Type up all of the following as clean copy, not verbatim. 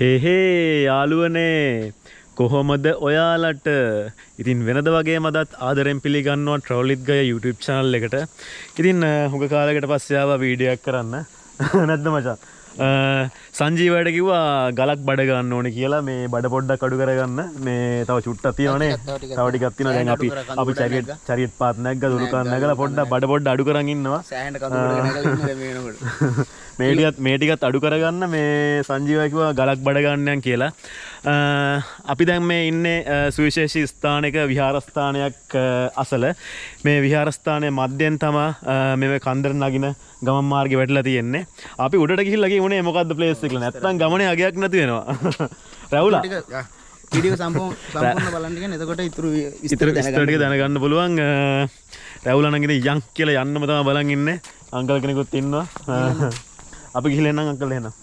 හේ යාළුවනේ කොහොමද ඔයාලට ඉතින් වෙනද වගේ මදත් ආදරෙන් පිළිගන්නවා ට්‍රවලිත් ගය YouTube channel එකට. ඉතින් හුඟ කාලයකට පස්සේ ආවා වීඩියෝ එකක් කරන්න. නැද්ද මචං? සංජීවයට කිව්වා ගලක් බඩ ගන්න ඕනේ කියලා මේ බඩ පොඩ්ඩක් අඩු කරගන්න. මේ තව චුට්ටක් තියෙනවනේ. තව ටිකක් තියෙනවා. දැන් අපි චරියට් පාත් නැග්ග දුරුකන් නැගලා පොඩ්ඩක් බඩ පොඩ්ඩ අඩු කරන් ඉන්නවා. සෑහෙන කඳු ගොඩ නැගලා ඉන්නේ මේ වෙනකොට. මේ ටිකත් අඩු කරගන්න මේ සංජීවය කිව්වා ගලක් බඩ ගන්නයන් කියලා. අපි දැන් මේ ඉන්නේ සුවිශේෂී ස්ථානයක විහාරස්ථානයක් අසල. මේ විහාරස්ථානයේ මැදෙන් තමයි මේ කන්දර නගින ගමන් මාර්ගේ වැටලා තියෙන්නේ. අපි උඩට ගිහිල්ලා ගියේ මොකද්ද ප්ලේස් එක කියලා. නැත්තම් ගමනේ අගයක් නැති වෙනවා. රැවුලා වීඩියෝ සම්පූර්ණ බලන්න කියන. එතකොට ඉතුරු ටික දැනගන්න පුළුවන්. රැවුලා නගින යන් කියලා යන්නම තමයි බලන් ඉන්නේ. අංකල් කෙනෙකුත් ඉන්නවා. අපි ගිහිල්ලා එන්නම් අංකල් එහෙනම්.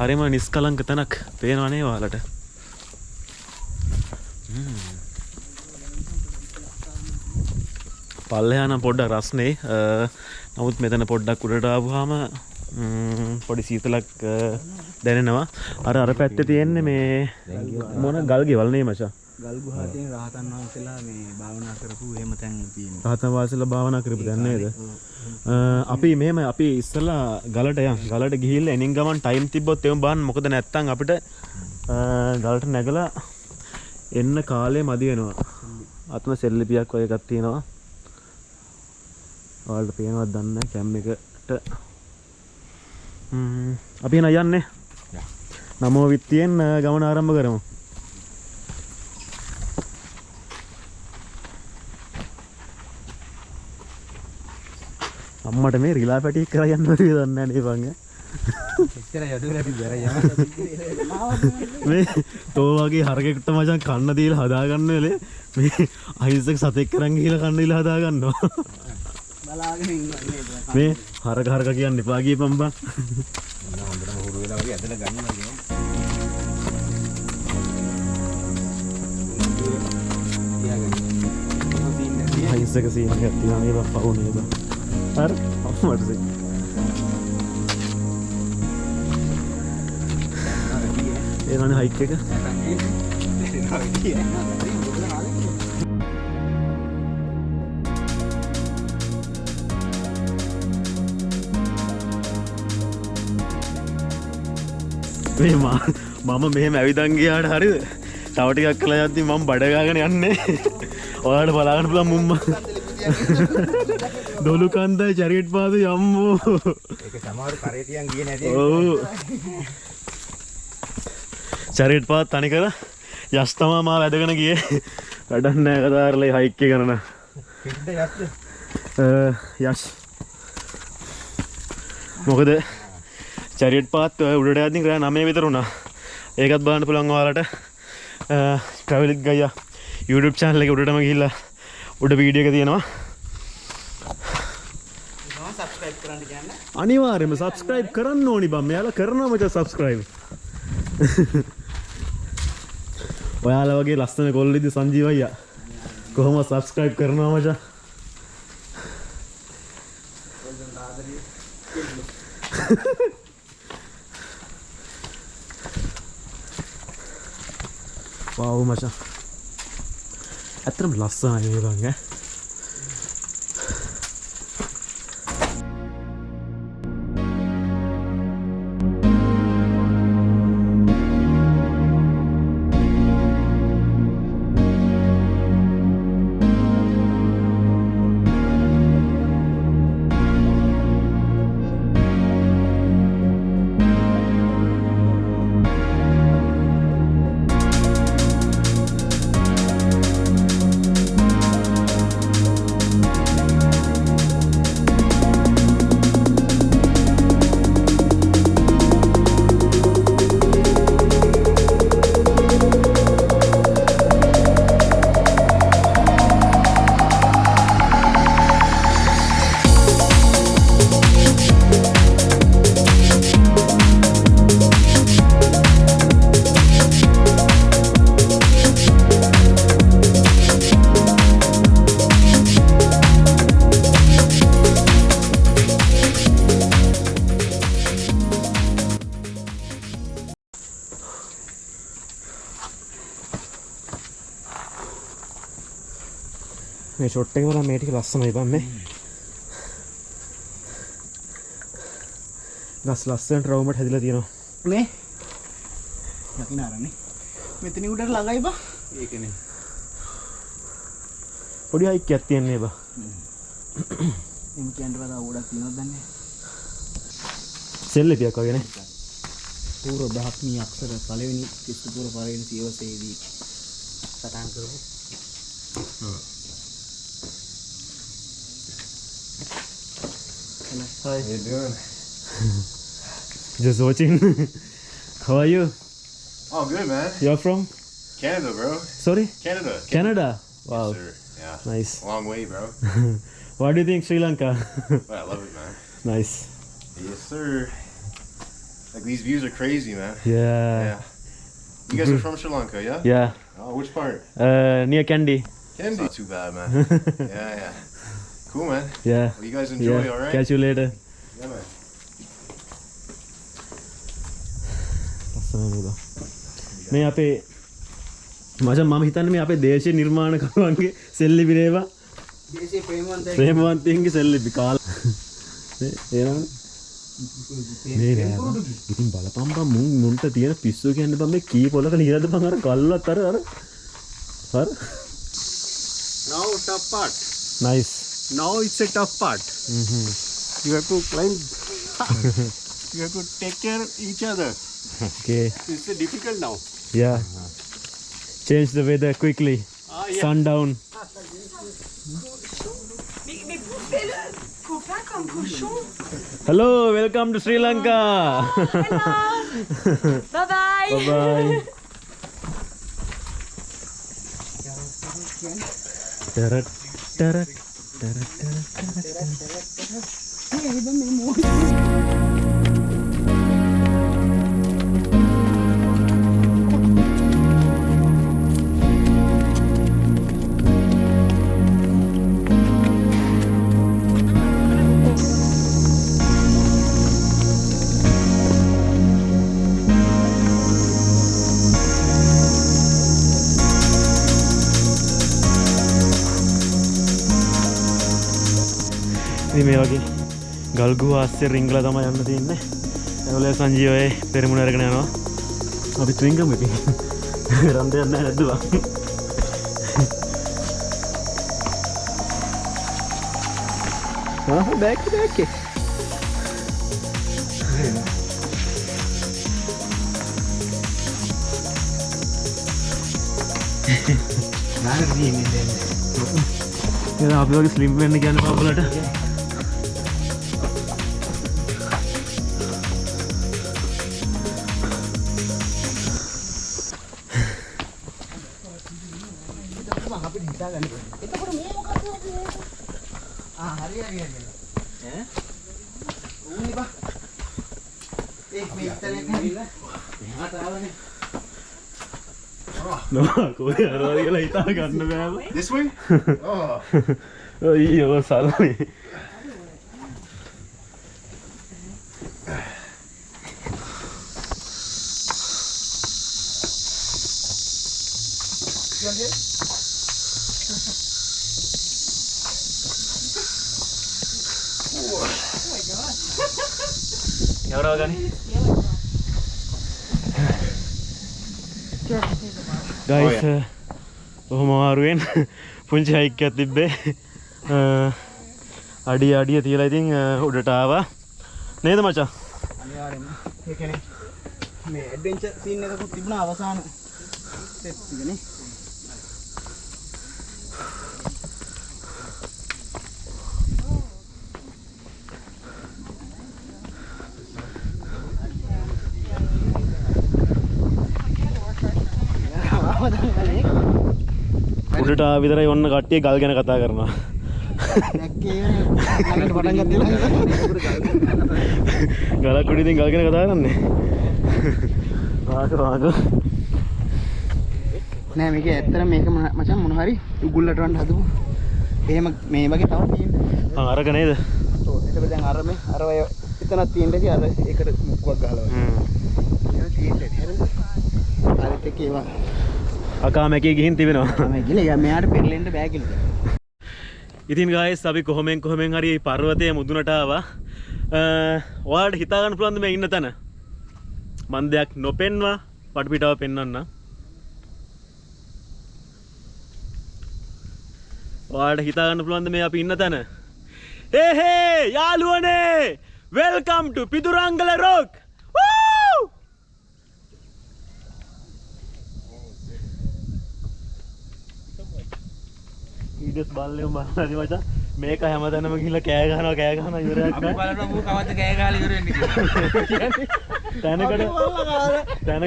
හරිම නිස්කලංක තැනක් පේනවා නේ ඔයාලට. පල්ලෙහා නම් පොඩ්ඩක් රස්නේ. නමුත් මෙතන පොඩ්ඩක් උඩට ආවම පොඩි සීතලක් දැනෙනවා. අර පැත්තේ තියෙන්නේ මේ මොන ගල් ගෙවල් නේ මචං. ගල් ගුහා තියෙන රහතන් වහන්සේලා මේ භාවනා කරපු එහෙම තැන් තියෙනවා. රහතන් වහන්සේලා භාවනා කරපු තැන් නේද? අපි ඉස්සලා ගලට ගලට ගිහිල්ලා එනින් ගමන් ටයිම් තිබ්බොත් එමු බලන්න. මොකද නැත්තම් අපිට ගලට නැගලා එන්න කාලේ මදි වෙනවා. අතන සෙල්ලිපියක් වගේ එකක් තියෙනවා. ඔයාලට පේනවද දන්නේ නැහැ කැම් එකට. අපි එන යන්නේ. නමෝ විත්තියෙන් ගමන ආරම්භ කරමු. අම්මට මේ රිලා පැටික් කරලා යන්න බැරිද දන්නේ නැහැ නේ බං. එච්චර යඩුවලා තිබ්බර යම. මේ තෝ වගේ හරකෙක්ට මචං කන්න දීලා හදාගන්න වෙලේ මේ අහිංසක සතෙක් කරන් ගිහලා කන්න දීලා හදාගන්නවා. බලාගෙන ඉන්නවා නේද? මේ හරක කියන්න එපා ගියපම් බං. හොඳටම හුරු වෙලා වගේ ඇදලා ගන්නවා කියමු. අහිංසක සීන් එකක් තියෙනවා නේ බං පවුනේ බං. අර අම්මට සෙ ඒනනේ හයික් එක මේ මම මෙහෙම ඇවිදන් ගියාට හරිද? තව ටිකක් කළා යද්දි මම බඩ ගාගෙන යන්නේ. ඔයාලට බලාගන්න පුළුවන් මුම්ම. දොළු කන්දයි චරියට් පාද යම්මෝ. ඒක සමහර කරේ තියන් ගියේ නැති. ඔව්. චරියට් පාද තනි කර යස් තමයි මා වැදගෙන ගියේ. වැඩක් නැහැ කතාරලේ හයික් එක කරන. පිටද යස්ද? යස්. මොකද චරියට් පාත් උඩට යද්දි ග්‍රහ 9 විතර වුණා. ඒකත් බලන්න පුළුවන් ඔයාලට. ට්‍රැවලිත් ගයියා YouTube channel එකේ උඩටම ගිහිල්ලා උඩ වීඩියෝ එක තියෙනවා. සබ්ස්ක්‍රයිබ් කරන්න කියන්නේ. අනිවාර්යයෙන්ම සබ්ස්ක්‍රයිබ් කරන්න ඕනි බම්. මෙයාලා කරනවා මචං සබ්ස්ක්‍රයිබ්. ඔයාලා වගේ ලස්සන කොල්ලෙදි සංජීව අයියා කොහොමද සබ්ස්ක්‍රයිබ් කරනවා මචං? වව් මචං. ඇත්තටම ලස්සනයි මේ බං ඈ. මේ ෂොට් එක බලන්න මේ ටික ලස්සනයි බං මේ. ගස් ලස්සනට රවුමට හැදිලා තියෙනවා. මේ යකින අරන්නේ. මෙතන උඩට ළඟයි බා. ඒකනේ. පොඩි හයික් එකක් තියන්නේ බං. එම් කියන්න වඩා උඩක් තියෙනවද දන්නේ. සෙල්ලිපියක් වගේ නේ. පූර්ව බ්‍රාහ්මී අක්ෂර පළවෙනි ක්‍රිස්තු පූර්ව පළවෙනි සියවසේදී සටහන් කරපු. Hi. How you doing? Just watching. How are you? Oh, good, man. You're from? Canada, bro. Sorry? Canada. Canada. Wow. Yes, sir. Yeah. Nice. Long way, bro. What do you think, Sri Lanka? But I love it, man. Nice. Yes, sir. Like, these views are crazy, man. Yeah. Yeah. You guys are from Sri Lanka, yeah? Yeah. Oh, which part? Near Kandy. Candy. Not too bad, man. Yeah, yeah. Cool, man. Yeah. Well, you guys enjoy, Yeah. all right? Catch you later. Yeah, man. මේ අපේ මචං මම හිතන්නේ මේ අපේ දේශීය නිර්මාණකරුවන්ගේ සෙල්ලිපි නේවා. දේශීය ප්‍රේමවන්තයින්ගේ සෙල්ලිපි කාලා. එනවනේ. මේ නෑ. ඉතින් බලපන් බං මුන්ට තියෙන පිස්සු කියන්නේ බං මේ කී පොලක ලියලාද බං අර ගල්ලත් අර Now tough part. nice. Now it's a tough part. You have to climb. You have to take care of each other. Okay. It's difficult now. Yeah. Change the weather quickly. Yeah. Sundown. Mais faut pas comme cochon. Hello, welcome to Sri Lanka. Hello. Bye bye. Bye bye. Tarat, tarat, tarat, tarat. ඉතින් මේ වගේ ගල්ගුව ආස්සේ රිංගලා තමයි යන්න තියෙන්නේ. ඒවල සංජීවයේ පෙරමුණ අරගෙන යනවා. අපි රිංගමු ඉතින්. රන් දෙයක් නැහැ නැද්ද බං? Back back. නාන දින්නේ දෙන්නේ. එහෙනම් අපි වගේ ස්ලිම් වෙන්න කියන්නේ පාපලට. අපිට හිතාගන්න. එතකොට මේ මොකක්ද ඔබේ? හරි. ඈ? ඌනේ බා. මේ ඉතලෙන් හරිලා. එහාට ආවනේ. නෝ කොහේ හරවද කියලා හිතා ගන්න බෑම. This way? Oh. අයියෝ සල්ලි. Yaudah kan? Guys, කොහොම අමාරුවෙන් පුංචි හයික් එකක් තිබ්බේ. අඩිය තියලා ඉතින් උඩට ආවා. නේද මචං? අනිවාර්යෙන්ම. ඒ කියන්නේ මේ ඇඩ්වෙන්චර් සීන් එකකුත් තිබුණා අවසාන ස්ටෙප් එකනේ. උඩට ආව විතරයි ඔන්න කට්ටිය ගල් ගැන කතා කරනවා. ගලක් උඩ ඉතින් ගල් ගැන කතා කරන්නේ. ආක නෑ මේක ඇත්තට මේක මචං මොන හරි උගුල්ලට වන්න හදමු. එහෙම මේ වගේ තව තියෙන්නේ. අරක නේද? ඔව් එතකොට දැන් අර මේ අර ඔය එතනක් තියෙන්නේ අර ඒකට මුක්කුවක් ගහලා වගේ. ඒක තියෙන්නේ හරිද? අරත් එක්ක ඒවා අකාමැකේ ගිහින් තිබෙනවා. තමයි කියලා මෙයාට පෙරලෙන්න බෑ කියලා. ඉතින් ගායිස් අපි කොහොමෙන් හරි පර්වතයේ මුදුනට ආවා. ඔයාලට හිතා ගන්න පුළුවන්ද මේ ඉන්න තැන? මන් දෙයක් නොපෙන්වා වටපිටාව පෙන්වන්න. ඔයාලට හිතා ගන්න පුළුවන්ද මේ අපි ඉන්න තැන? හේ යාළුවනේ! වෙල්කම් ටු පිදුරංගල රොක්! වූ! ඊඩස් බල්ලෙම බලන්නදි මචං මේක හැමතැනම ගිහිල්ලා කෑ ගහනවා ඉවරයක් නැහැ. අපි බලනවා මූ කවද්ද කෑ ගහලා ඉවර වෙන්නේ කියලා.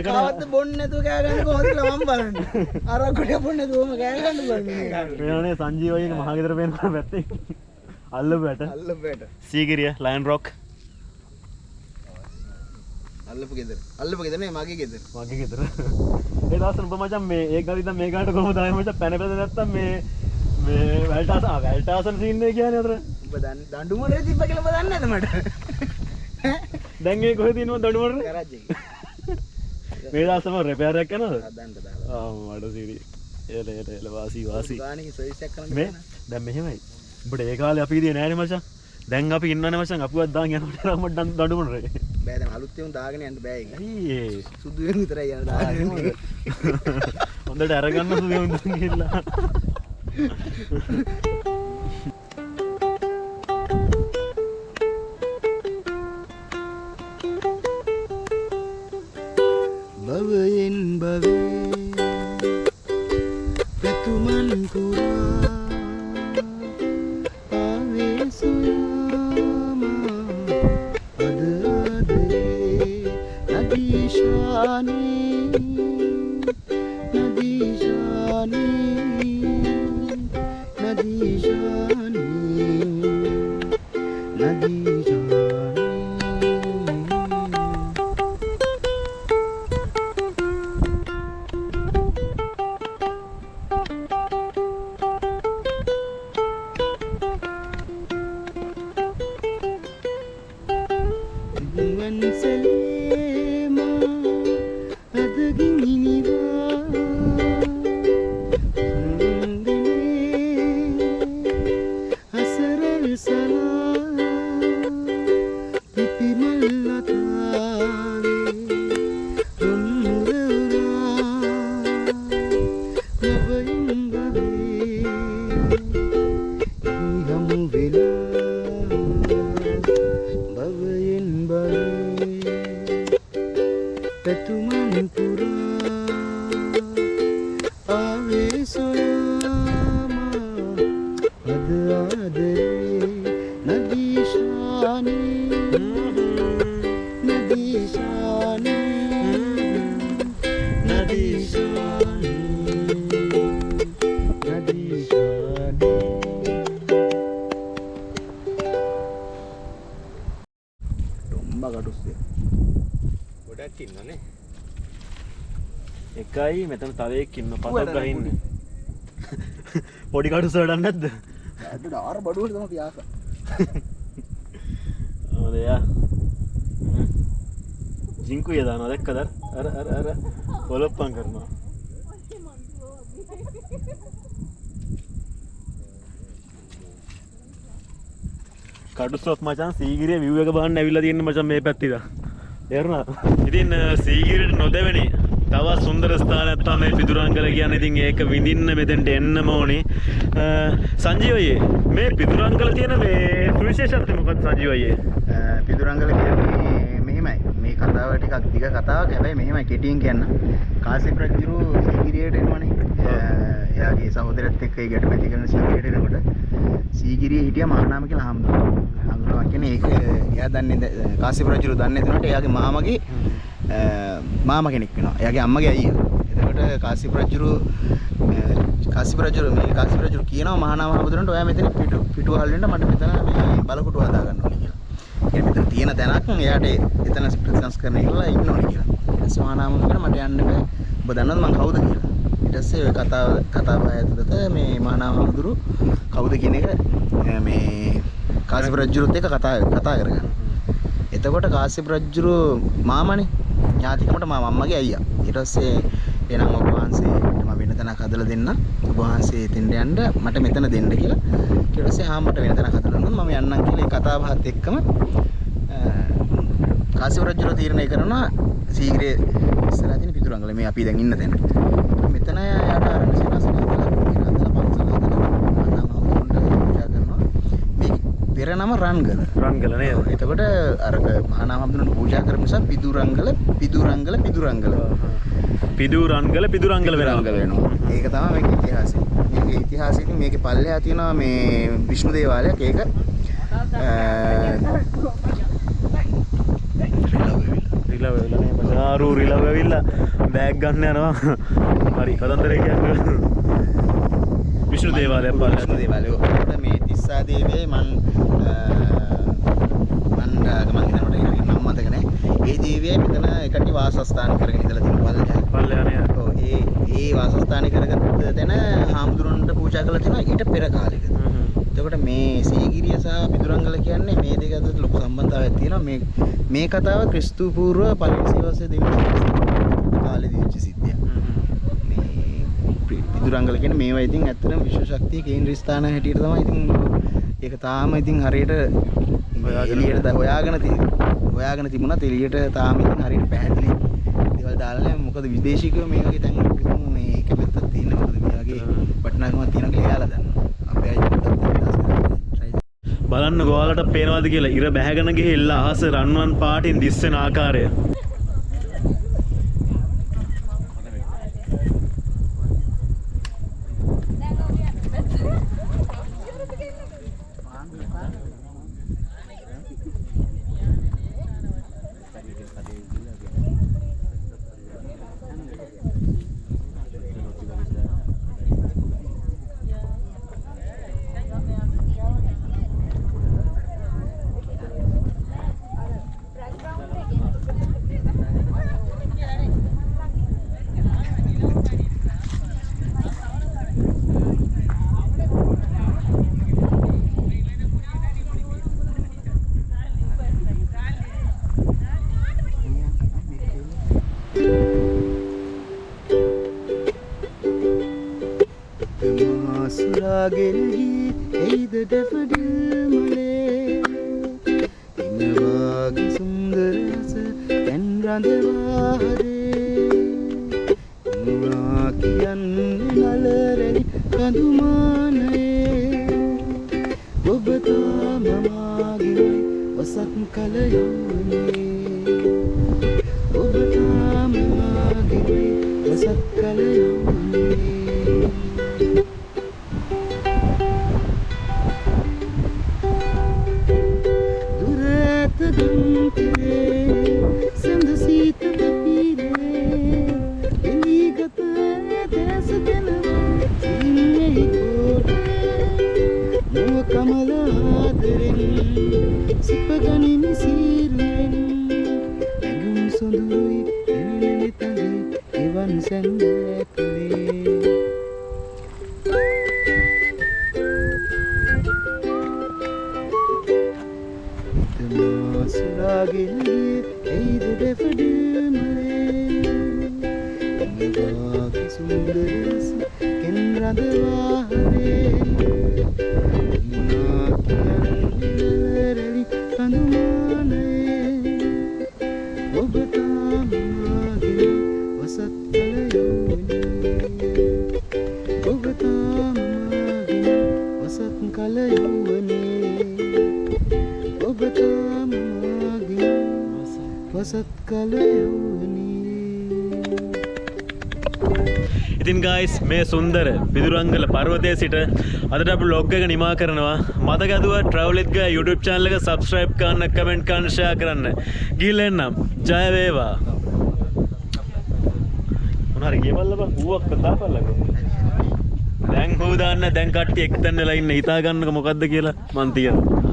කවද්ද බොන්නේ නැතුව කෑ ගන්න කොහොමද කියලා මම බලන්නේ. අරකට බොන්නේ නැතුවම කෑ ගන්න බලන්නේ. මේවනේ සංජීවයිගේ මහගෙදර පේන පැත්තේ. අල්ලපුවට. සීගිරිය ලයන් රොක්. අල්ලපු ගෙදර නේ මගේ ගෙදර. මගේ ගෙදර. ඒ දවස්වල උඹ මචං මේ ඒක ගාවිද මේ ගානට කොහොමද ආවේ මචං පැන නැත්තම් මේ වැල්ටාසන් සීන් එක කියන්නේ අතර. උඹ දඬු මොරේ තිබ්බ කියලා උඹ දන්නේ නැද මට? දැන් මේ කොහෙද ඉන්නව දඬු මොරේ? ගරාජ් එකේ. මේ දවස්වල රිපෙයාර් එකක් කරනවද? හදන්න දාලා. මඩ සීරි. එල වාසි. ගානේ සර්විස් එකක් කරන්න මේ දැන් මෙහෙමයි. උඹට ඒ කාලේ අපි ඉදියේ නෑනේ මචං. දැන් අපි ඉන්නවනේ මචං අපුවක් දාන් යනකොට රම්මඩ දඬු මොරේ. බෑ දැන් අලුත් ඒවා දාගෙන යන්න බෑ ඒක. අයියේ. සුදු වෙන විතරයි යන දාගෙන. හොඳට අරගන්න සුදු වෙන ගිහිල්ලා. භවයෙන් භවේ ප්‍රතුමන් පුරා ආවේ සොයාමා අද ආදරේ ගොඩක් ඉන්නනේ. එකයි මෙතන තව එකක් ඉන්න පතක් ගහින්න. පොඩි කටුස වැඩක් නැද්ද? ඇද්ද ආර බඩුවට තමයි පියාස. ඔව්දයා. ජින්කුය දානවා දැක්කද? අර පොලොප්පම් කරනවා. කඩුස්සොත් මචන් සීගිරිය විව් එක බලන්න ඇවිල්ලා තියෙන මචන් මේ පැත්තේ. තේරුණාද? ඉතින් සීගිරියට නොදෙවෙනි තවත් සුන්දර ස්ථානයක් තමයි පිදුරංගල කියන්නේ. ඉතින් ඒක විඳින්න මෙතෙන්ට එන්නම ඕනේ. සංජීවයේ මේ පිදුරංගල තියෙන මේ සුවිශේෂත්වය මොකක්ද සංජීවයේ? පිදුරංගල කියන්නේ මෙහෙමයි. මේ කතාව ටිකක් දිග කතාවක්. හැබැයි මෙහෙමයි කෙටියෙන් කියන්න. කාසිප් රජුරු සීගිරියට එනවනේ. එයාගේ සහෝදරයත් එක්ක ඒ ගැටමැති කරන සීගිරියට එනකොට සීගිරියේ හිටියා මහානාම කියලා හාමුදුරුවෝ කියන්නේ ඒක එයා දන්නේ කාසිප් රජුරු දන්නේ නැතුනට එයාගේ මාමගේ මාමා කෙනෙක් වෙනවා. එයාගේ අම්මගේ අයියා. එතකොට කාසිප් රජුරු කියනවා මහානාම හාමුදුරන්ට ඔයා මෙතන පිටුවහල් වෙන්න මට මෙතන මේ බලකොටු හදා ගන්න ඕනේ කියලා. කියන්නේ මෙතන තියෙන තැනක් එයාට එතන ප්‍රතිසංස්කරණය කරලා ඉන්න ඕනේ කියලා. ඊට පස්සේ මහානාම හාමුදුරන් මට යන්න බෑ. ඔබ දන්නවද මං කවුද කියලා? ඊට පස්සේ ඔය කතාව ඇතුළත මේ මහානාම හාමුදුරු කවුද කියන එක මේ කාසිප් රජුරුත් එක්ක කතා කරගන්න. එතකොට කාසිප් රජුරු මාමනේ ඥාතිකමට මම අම්මගේ අයියා. ඊට පස්සේ එනම් ඔබ වහන්සේ මම වෙන තැනක් හදලා දෙන්න. ඔබ වහන්සේ එතෙන්ට යන්න මට මෙතන දෙන්න කියලා ඊට පස්සේ හාමට වෙන තැනක් හදලා දුන්නොත් මම යන්නම් කියලා ඒ කතා බහත් එක්කම කාශ්‍යප රජුලා තීරණය කරනවා සීග්‍රේ ඉස්සරහා තියෙන පිටුරංගල මේ අපි දැන් ඉන්න තැන. මෙතන යාට ආරණ්‍ය සේනාසන හදලා පන්සල හදලා පූජා කරනවා. මේ පෙර නම රන්ගල. රන්ගල නේද? එතකොට අර මහානාම හඳුනන පූජා කරපු නිසා පිදුරංගල පිදුරංගල පිදුරංගල. පිදුරංගල වෙනවා. ඒක තමයි මේකේ ඉතිහාසය. මේකේ ඉතිහාසයෙන් මේකේ පල්ලෙහා තියෙනවා මේ විෂ්ණු දේවාලයක්. ඒක රිලවෙවිල්ලා බෑග් ගන්න යනවා. හරි කතන්දරේ කියන්නේ විෂ්ණු දේවාලයක් බලන්න. විෂ්ණු දේවාලය. ඔතන මේ තිස්සා දේවියයි මන් හිතනකොට නම් මතක නැහැ. ඒ දේවියයි මෙතන එකට වාසස්ථාන කරගෙන ඉඳලා තියෙන පල්ලෙහානේ. ඔව් ඒ වාසස්ථාන කරගත්ත තැන හාමුදුරන්ට පූජා කරලා තියෙනවා ඊට පෙර කාලෙක. එතකොට මේ සීගිරිය සහ පිදුරංගල කියන්නේ මේ දෙක අතර ලොකු සම්බන්ධතාවයක් තියෙනවා. මේ කතාව ක්‍රිස්තු පූර්ව පළවෙනි සියවසේ දෙවෙනි කාලේදී වෙච්ච සිද්ධියක්. මේ පිදුරංගල කියන්නේ මේවා ඉතින් ඇත්තටම විශ්ව ශක්තිය කේන්ද්‍ර ස්ථාන හැටියට තමයි ඉතින් ඒක තාම ඉතින් හරියට එළියට හොයාගෙන තිබුණත් එළියට තාම ඉතින් හරියට පැහැදිලි දේවල් දාලා නැහැ. මොකද විදේශිකයෝ මේ වගේ තැන් මේ කැමැත්තක් තියෙනවා. මොකද මේ වගේ වටිනාකමක් තියෙනවා කියලා එයාලා දන්නවා. අපේ අයිටත් බලන්න ගෝලට පේනවාද කියලා ඉර බැහැගෙන ගිහිල්ලා අහස රන්වන් පාටින් දිස්සෙන ආකාරය. සුරාගෙල්හි එයිද ඩැෆඩිල් මලේ ඉනවාගේ සුන්දර රස දැන් රඳවා හදේ මුරා කියන්නේ නලරැලි කඳුමානයේ ඔබ තාම මාගේ වසක් කල යෝනේ ඔබ තාම මාගේ වසක් කල යෝනේ ඉතින් ගයිස් මේ සුන්දර පිදුරංගල පර්වතයේ සිට අදට අපි vlog එක නිමා කරනවා. මතක ඇදුවා travel with guy YouTube channel එක subscribe කරන්න, comment කරන්න, share කරන්න. ගිහලා එන්නම්. ජය වේවා. මොනාරි ගියපල්ලා බං ඌවක් කතාපල්ලකෝ. දැන් හො දාන්න දැන් කට්ටිය එක්තැන් වෙලා ඉන්න හිතා ගන්නක මොකද්ද කියලා මන් තියනවා.